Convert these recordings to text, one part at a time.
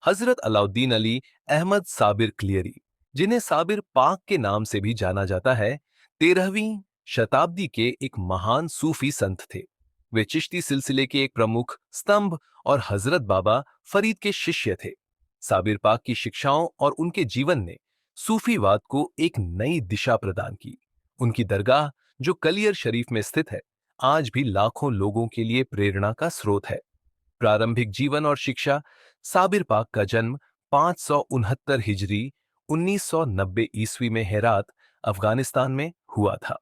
हजरत अलाउद्दीन अली अहमद साबिर क्लियरी, जिन्हें साबिर पाक के नाम से भी जाना जाता है, 13वीं शताब्दी के एक महान सूफी संत थे। वे चिश्ती सिलसिले के एक प्रमुख स्तंभ और हजरत बाबा फरीद के शिष्य थे। साबिर पाक की शिक्षाओं और उनके जीवन ने सूफीवाद को एक नई दिशा प्रदान की। उनकी दरगाह, जो कलियर शरीफ में स्थित है, आज भी लाखों लोगों के लिए प्रेरणा का स्रोत है। प्रारंभिक जीवन और शिक्षा। साबिर पाक का जन्म 569 हिजरी 1990 ईस्वी में हेरात, अफगानिस्तान में हुआ था।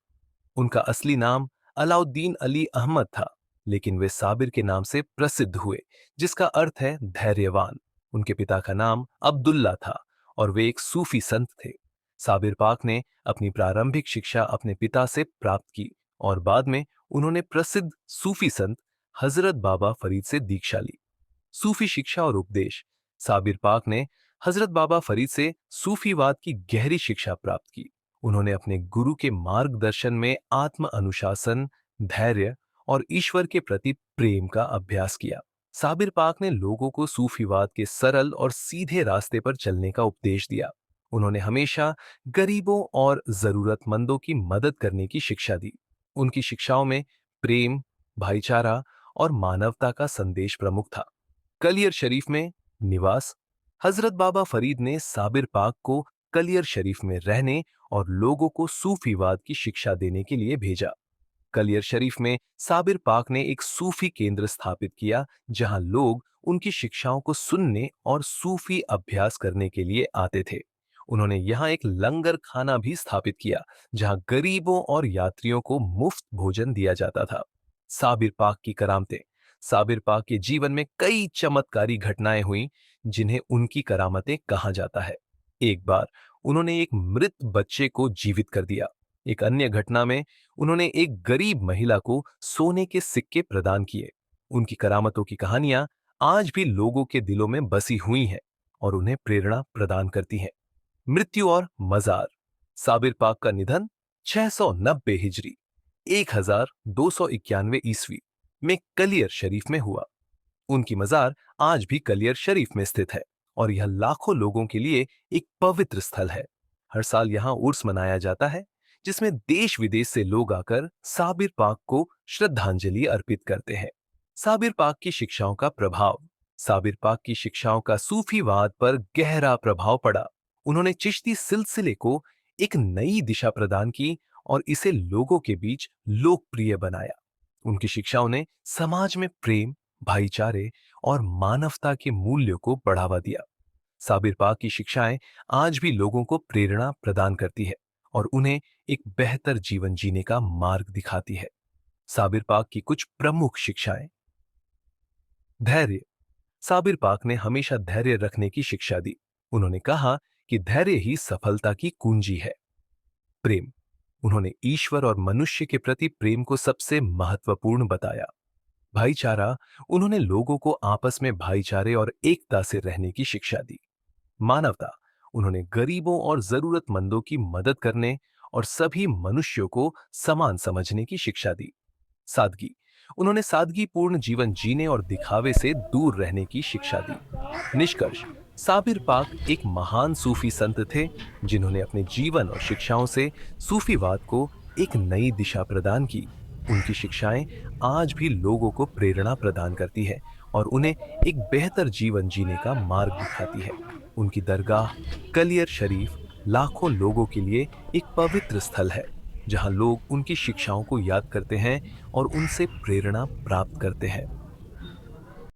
उनका असली नाम अलाउद्दीन अली अहमद था, लेकिन वे साबिर के नाम से प्रसिद्ध हुए, जिसका अर्थ है धैर्यवान। उनके पिता का नाम अब्दुल्ला था और वे एक सूफी संत थे। साबिर पाक ने अपनी प्रारंभिक शिक्षा अपने पिता से प्राप्त की और बाद में उन्होंने प्रसिद्ध सूफी संत हजरत बाबा फरीद से दीक्षा ली। सूफी शिक्षा और उपदेश। साबिर पाक ने हजरत बाबा फरीद से सूफीवाद की गहरी शिक्षा प्राप्त की। उन्होंने अपने गुरु के मार्गदर्शन में आत्म अनुशासन, धैर्य और ईश्वर के प्रति प्रेम का अभ्यास किया। साबिर पाक ने लोगों को सूफीवाद के सरल और सीधे रास्ते पर चलने का उपदेश दिया। उन्होंने हमेशा गरीबों और जरूरतमंदों की मदद करने की शिक्षा दी। उनकी शिक्षाओं में प्रेम, भाईचारा और मानवता का संदेश प्रमुख था। कलियर शरीफ में निवास। हजरत बाबा फरीद ने साबिर पाक को कलियर शरीफ में रहने और लोगों को सूफीवाद की शिक्षा देने के लिए भेजा। कलियर शरीफ में साबिर पाक ने एक सूफी केंद्र स्थापित किया, जहां लोग उनकी शिक्षाओं को सुनने और सूफी अभ्यास करने के लिए आते थे। उन्होंने यहां एक लंगर खाना भी स्थापित किया, जहां गरीबों और यात्रियों को मुफ्त भोजन दिया जाता था। साबिर पाक की करामतें। साबिर पाक के जीवन में कई चमत्कारी घटनाएं हुई, जिन्हें उनकी करामतें कहा जाता है। एक बार उन्होंने एक मृत बच्चे को जीवित कर दिया। एक अन्य घटना में उन्होंने एक गरीब महिला को सोने के सिक्के प्रदान किए। उनकी करामतों की कहानियां आज भी लोगों के दिलों में बसी हुई हैं और उन्हें प्रेरणा प्रदान करती हैं। मृत्यु और मजार। साबिर पाक का निधन 690 हिजरी 1291 ईस्वी में कलियर शरीफ में हुआ। उनकी मजार आज भी कलियर शरीफ में स्थित है और यह लाखों लोगों के लिए एक पवित्र स्थल है। हर साल यहां उर्स मनाया जाता है, जिसमें देश विदेश से लोग आकर साबिर पाक को श्रद्धांजलि अर्पित करते हैं। साबिर पाक की शिक्षाओं का प्रभाव। साबिर पाक की शिक्षाओं का सूफीवाद पर गहरा प्रभाव पड़ा। उन्होंने चिश्ती सिलसिले को एक नई दिशा प्रदान की और इसे लोगों के बीच लोकप्रिय बनाया। उनकी शिक्षाओं ने समाज में प्रेम, भाईचारे और मानवता के मूल्यों को बढ़ावा दिया। साबिर पाक की शिक्षाएं आज भी लोगों को प्रेरणा प्रदान करती है और उन्हें एक बेहतर जीवन जीने का मार्ग दिखाती है। साबिर पाक की कुछ प्रमुख शिक्षाएं। धैर्य। साबिर पाक ने हमेशा धैर्य रखने की शिक्षा दी। उन्होंने कहा कि धैर्य ही सफलता की कुंजी है। प्रेम। उन्होंने ईश्वर और मनुष्य के प्रति प्रेम को सबसे महत्वपूर्ण बताया। भाईचारा। उन्होंने लोगों को आपस में भाईचारे और एकता से रहने की शिक्षा दी। मानवता। उन्होंने गरीबों और जरूरतमंदों की मदद करने और सभी मनुष्यों को समान समझने की शिक्षा दी। सादगी। उन्होंने सादगीपूर्ण जीवन जीने और दिखावे से दूर रहने की शिक्षा दी। निष्कर्ष। साबिर पाक एक महान सूफी संत थे, जिन्होंने अपने जीवन और शिक्षाओं से सूफीवाद को एक नई दिशा प्रदान की। उनकी शिक्षाएं आज भी लोगों को प्रेरणा प्रदान करती है और उन्हें एक बेहतर जीवन जीने का मार्ग दिखाती है। उनकी दरगाह कलियर शरीफ लाखों लोगों के लिए एक पवित्र स्थल है, जहां लोग उनकी शिक्षाओं को याद करते हैं और उनसे प्रेरणा प्राप्त करते हैं।